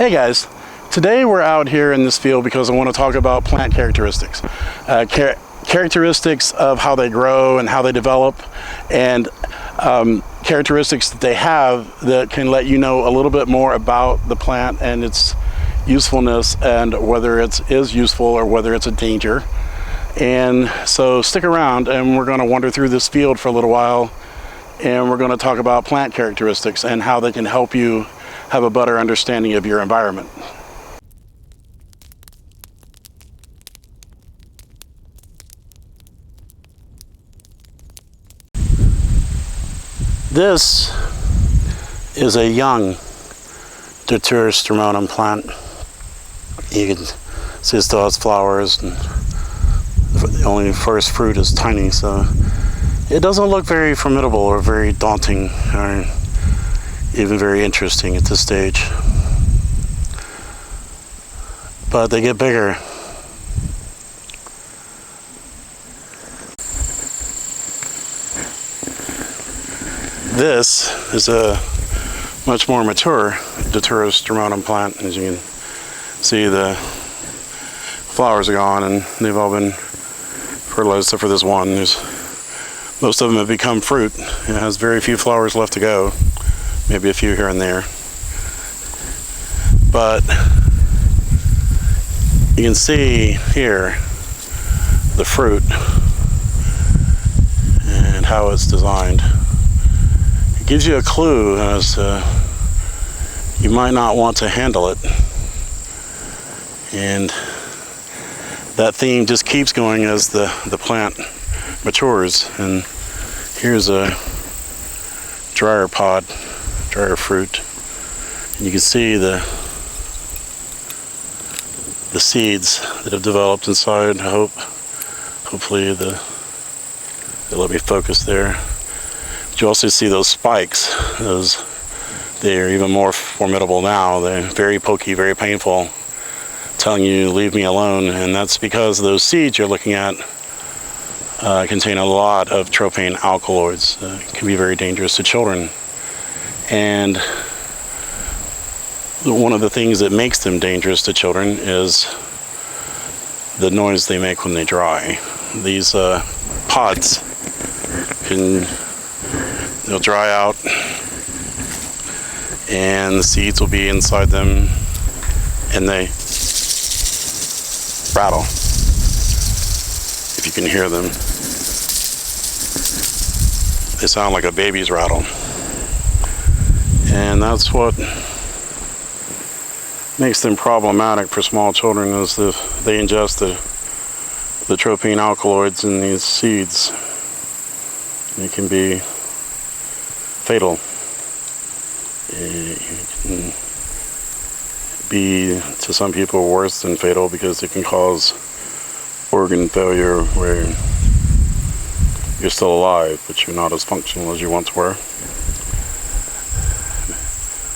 Hey guys, today we're out here in this field because I want to talk about plant characteristics. Characteristics of how they grow and how they develop, and characteristics that they have that can let you know a little bit more about the plant and its usefulness, and whether it is useful or whether it's a danger. And so stick around, and we're going to wander through this field for a little while, and we're going to talk about plant characteristics and how they can help you have a better understanding of your environment. This is a young Datura stramonium plant. You can see it still has flowers, and the only first fruit is tiny, so it doesn't look very formidable or very daunting or even very interesting at this stage. But they get bigger. This is a much more mature Datura stramonium plant. As you can see, the flowers are gone and they've all been fertilized except for this one. Most of them have become fruit. It has very few flowers left to go, maybe a few here and there. But you can see here the fruit and how it's designed. It gives you a clue as to you might not want to handle it. And that theme just keeps going as the plant matures. And here's a drier pod, drier fruit. And you can see the seeds that have developed inside. Hopefully they'll let me focus there. But you also see those spikes. They are even more formidable now. They're very pokey, very painful, telling you leave me alone. And that's because those seeds you're looking at contain a lot of tropane alkaloids that can be very dangerous to children. And one of the things that makes them dangerous to children is the noise they make when they dry. These pods they'll dry out, and the seeds will be inside them, and they rattle, if you can hear them. They sound like a baby's rattle. And that's what makes them problematic for small children, is if they ingest the tropane alkaloids in these seeds. It can be fatal. It can be, to some people, worse than fatal, because it can cause organ failure where you're still alive, but you're not as functional as you once were.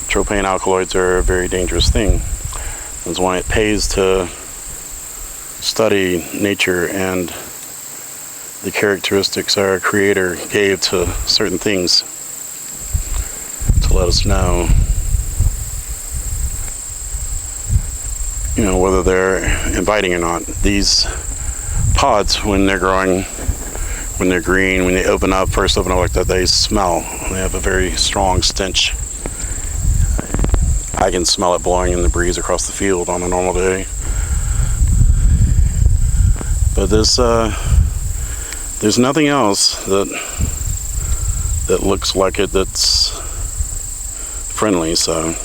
Tropane alkaloids are a very dangerous thing. That's why it pays to study nature and the characteristics our Creator gave to certain things to let us know, whether they're inviting or not. These pods, when they're growing, when they're green, when they first open up like that, they smell. They have a very strong stench. I can smell it blowing in the breeze across the field on a normal day. But there's nothing else that looks like it that's friendly, so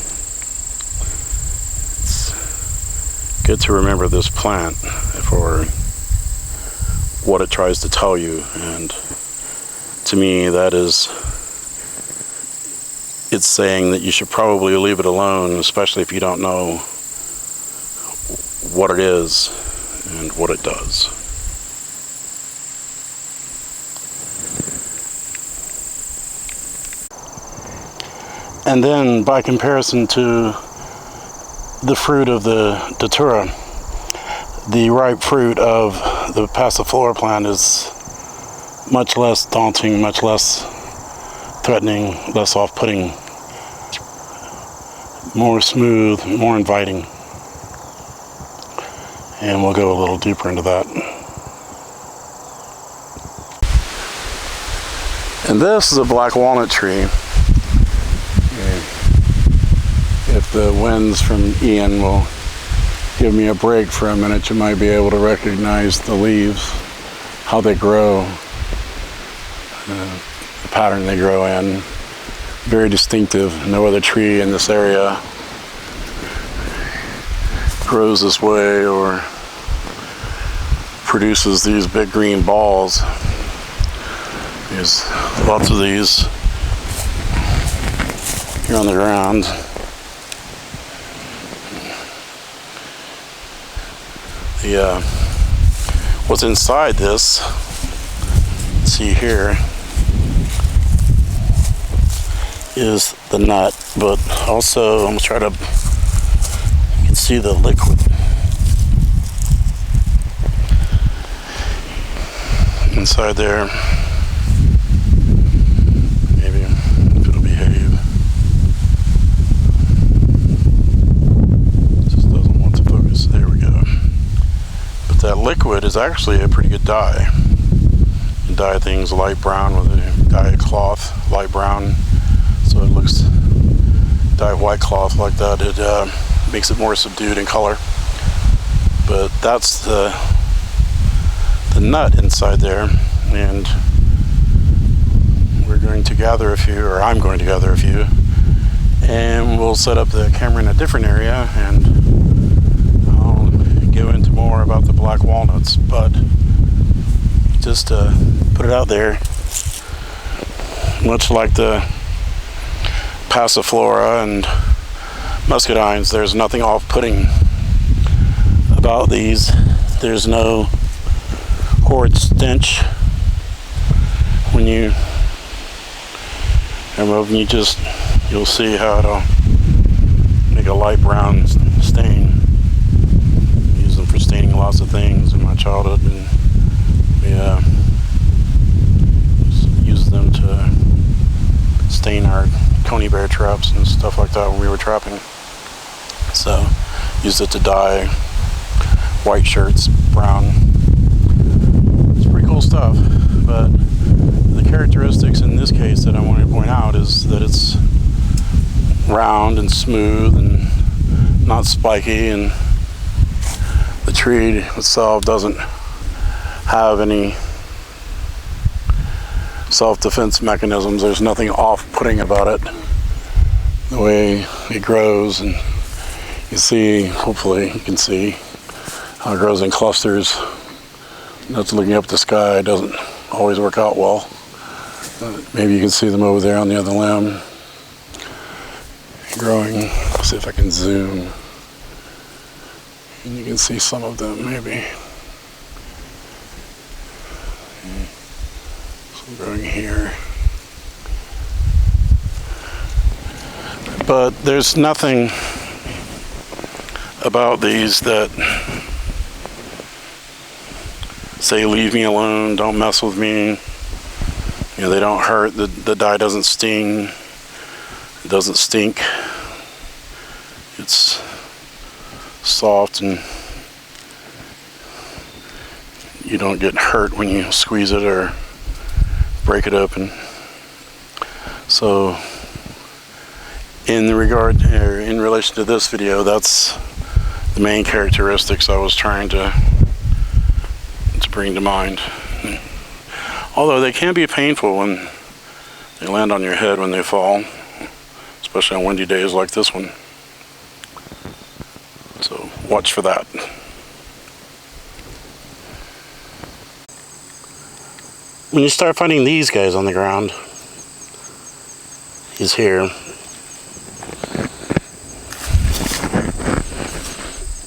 it's good to remember this plant for what it tries to tell you. And to me, that is, it's saying that you should probably leave it alone, especially if you don't know what it is and what it does. And then, by comparison to the fruit of the Datura, the ripe fruit of the passiflora plant is much less daunting, much less threatening, less off-putting. more smooth, more inviting. And we'll go a little deeper into that. And this is a black walnut tree. If the winds from Ian will give me a break for a minute, you might be able to recognize the leaves, how they grow, the pattern they grow in. Very distinctive. No other tree in this area grows this way or produces these big green balls. There's lots of these here on the ground. What's inside this, see here, is the nut, but also I'm going to try to, you can see the liquid. Inside there, maybe if it'll behave. It just doesn't want to focus. There we go. But that liquid is actually a pretty good dye. You can dye things light brown with a dye cloth, light brown, so it looks, dye white cloth like that, it makes it more subdued in color. But that's the nut inside there, and we're going to gather a few, or I'm going to gather a few, and we'll set up the camera in a different area and I'll go into more about the black walnuts. But just to put it out there, much like the passiflora and muscadines, there's nothing off-putting about these. There's no horrid stench when you remove them. You'll see how it'll make a light brown stain. Use them for staining lots of things in my childhood, and we use them to stain our coney bear traps and stuff like that when we were trapping. So used it to dye white shirts brown. Cool stuff. But the characteristics in this case that I want to point out is that it's round and smooth and not spiky, and the tree itself doesn't have any self-defense mechanisms. There's nothing off-putting about it, the way it grows. And you see, hopefully you can see how it grows in clusters. That's looking up at the sky doesn't always work out well. Maybe you can see them over there on the other limb growing. Let's see if I can zoom, and you can see some of them maybe. Some growing here. But there's nothing about these that say leave me alone, don't mess with me. You know, they don't hurt, the dye doesn't sting, it doesn't stink. It's soft and you don't get hurt when you squeeze it or break it open. So in relation to this video, that's the main characteristics I was trying to bring to mind. Although they can be painful when they land on your head when they fall, especially on windy days like this one. So watch for that. When you start finding these guys on the ground, he's here,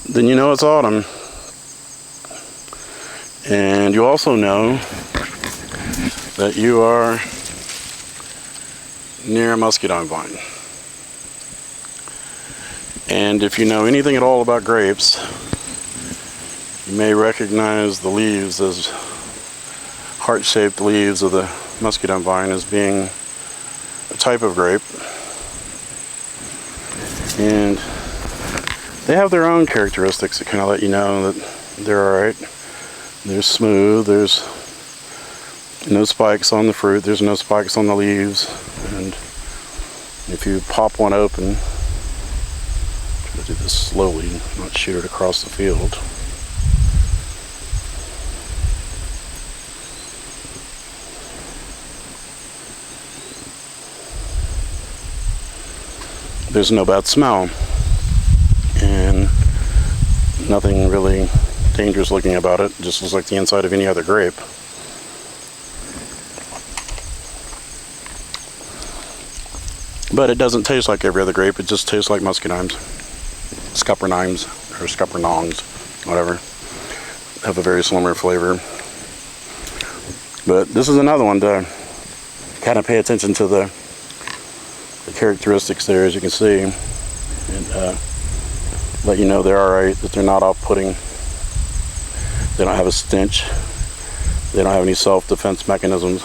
then you know it's autumn. And you also know that you are near a Muscadine vine. And if you know anything at all about grapes, you may recognize the leaves as heart-shaped leaves of the Muscadine vine as being a type of grape. they have their own characteristics that kind of let you know that they're alright. They're smooth, there's no spikes on the fruit, there's no spikes on the leaves, and if you pop one open, try to do this slowly, not shoot it across the field. There's no bad smell, and nothing really dangerous looking about it. Just looks like the inside of any other grape. But it doesn't taste like every other grape. It just tastes like muscadines, scuppernines, or scuppernongs, whatever. Have a very similar flavor. But this is another one to kind of pay attention to the characteristics there, as you can see, and let you know they're alright, that they're not off-putting. They don't have a stench. They don't have any self-defense mechanisms.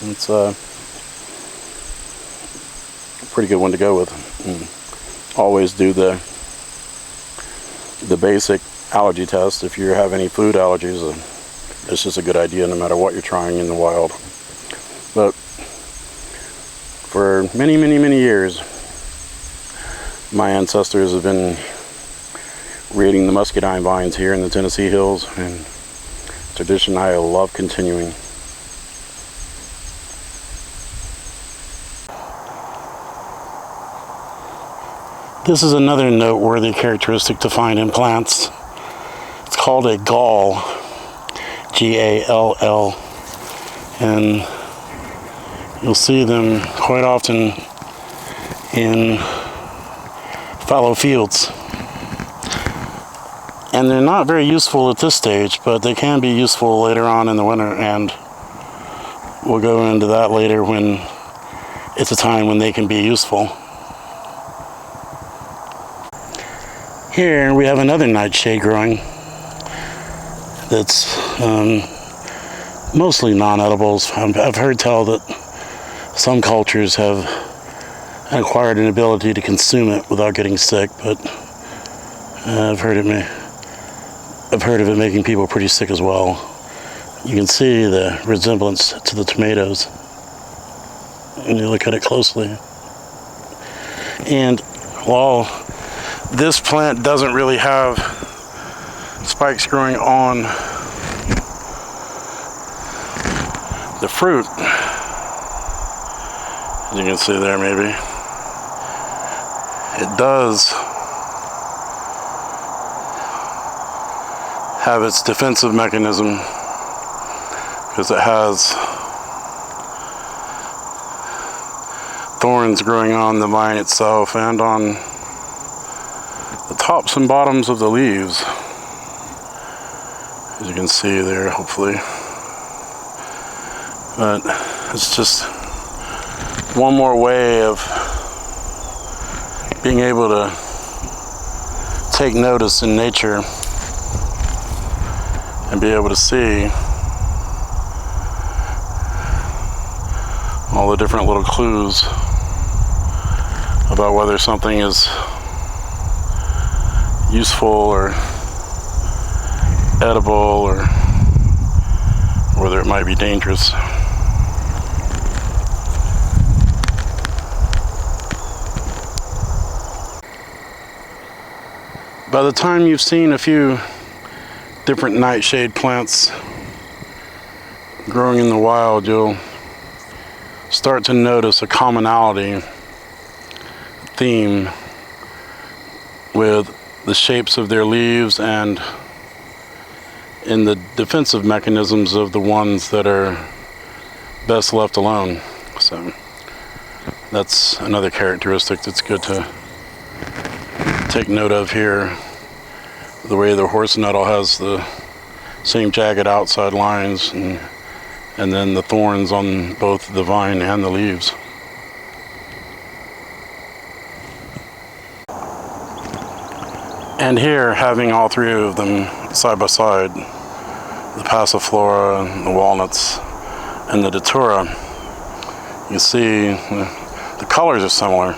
It's a pretty good one to go with. And always do the basic allergy test. If you have any food allergies, it's just a good idea no matter what you're trying in the wild. But for many, many, many years, my ancestors have been reading the Muscadine vines here in the Tennessee hills, and tradition I love continuing. This is another noteworthy characteristic to find in plants. It's called a gall, G-A-L-L, and you'll see them quite often in fallow fields. And they're not very useful at this stage, but they can be useful later on in the winter, and we'll go into that later when it's a time when they can be useful. Here we have another nightshade growing that's mostly non-edibles. I've heard tell that some cultures have acquired an ability to consume it without getting sick, but I've heard of it making people pretty sick as well. You can see the resemblance to the tomatoes when you look at it closely. And while this plant doesn't really have spikes growing on the fruit, as you can see there maybe, it does have its defensive mechanism, because it has thorns growing on the vine itself and on the tops and bottoms of the leaves, as you can see there, hopefully. But it's just one more way of being able to take notice in nature and be able to see all the different little clues about whether something is useful or edible, or whether it might be dangerous. By the time you've seen a few different nightshade plants growing in the wild, you'll start to notice a commonality theme with the shapes of their leaves and in the defensive mechanisms of the ones that are best left alone. So that's another characteristic that's good to take note of here. The way the horse nettle has the same jagged outside lines, and then the thorns on both the vine and the leaves. And here, having all three of them side by side, the passiflora, the walnuts, and the datura, you see the colors are similar.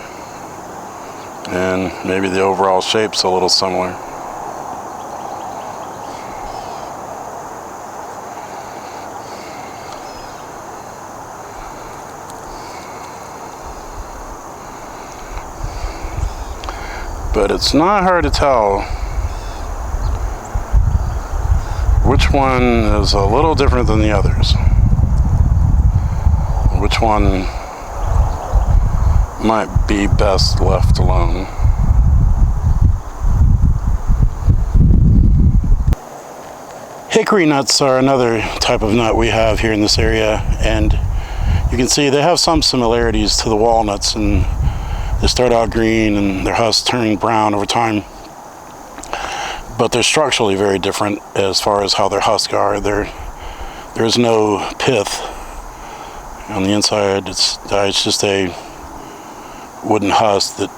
and maybe the overall shape's a little similar. But it's not hard to tell which one is a little different than the others. Which one might be best left alone. Hickory nuts are another type of nut we have here in this area, and you can see they have some similarities to the walnuts, and they start out green and their husks turning brown over time, but they're structurally very different as far as how their husks are. There's no pith on the inside. It's just a wooden husk that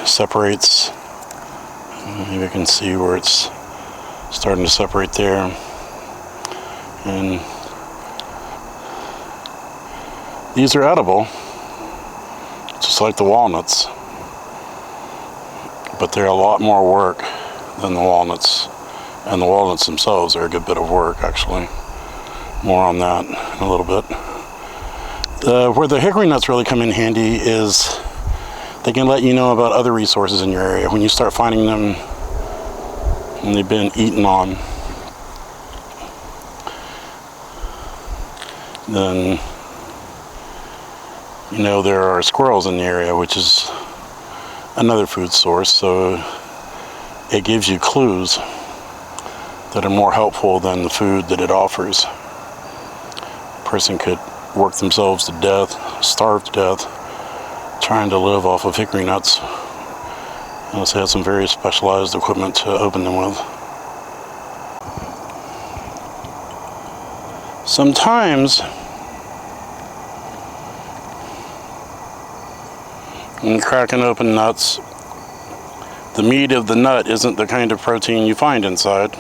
separates. Maybe you can see where it's starting to separate there, and these are edible, just like the walnuts, but they're a lot more work than the walnuts, and the walnuts themselves are a good bit of work, actually. More on that in a little bit. Where the hickory nuts really come in handy is they can let you know about other resources in your area. When you start finding them and they've been eaten on, then you know there are squirrels in the area, which is another food source, so it gives you clues that are more helpful than the food that it offers. A person could work themselves to death, starve to death, trying to live off of hickory nuts, unless they had some very specialized equipment to open them with. Sometimes, when cracking open nuts, the meat of the nut isn't the kind of protein you find inside.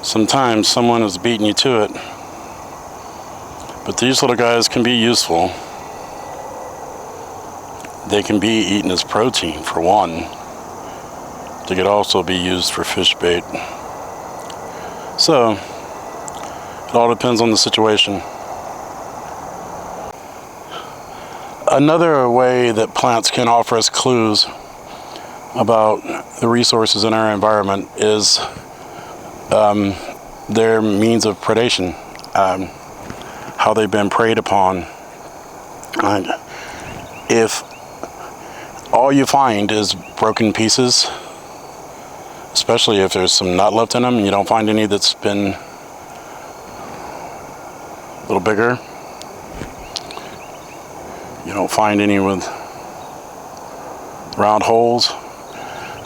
Sometimes someone is beating you to it, but these little guys can be useful. They can be eaten as protein, for one. They could also be used for fish bait. So, it all depends on the situation. Another way that plants can offer us clues about the resources in our environment is their means of predation, how they've been preyed upon. And if all you find is broken pieces, especially if there's some nut left in them and you don't find any that's been a little bigger, you don't find any with round holes,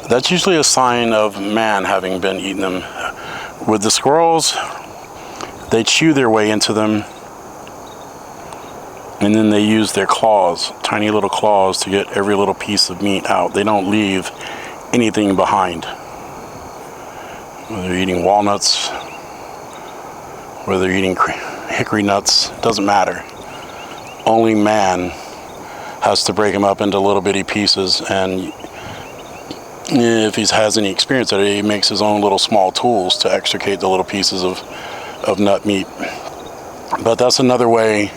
that's usually a sign of man having been eating them. With the squirrels, they chew their way into them, and then they use their claws, tiny little claws, to get every little piece of meat out. They don't leave anything behind. Whether they're eating walnuts, whether they're eating hickory nuts, doesn't matter. Only man has to break them up into little bitty pieces, and if he has any experience at it, he makes his own little small tools to extricate the little pieces of nut meat. But that's another way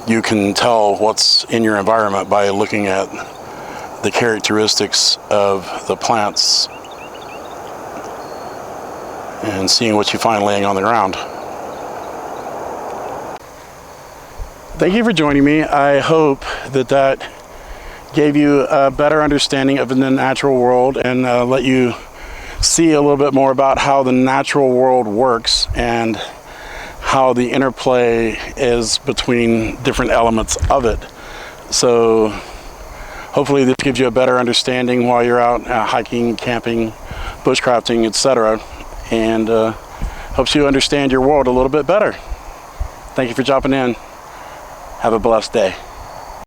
you can tell what's in your environment, by looking at the characteristics of the plants and seeing what you find laying on the ground. Thank you for joining me. I hope that gave you a better understanding of the natural world, and let you see a little bit more about how the natural world works and how the interplay is between different elements of it. So hopefully this gives you a better understanding while you're out hiking, camping, bushcrafting, etc., and helps you understand your world a little bit better. Thank you for dropping in. Have a blessed day.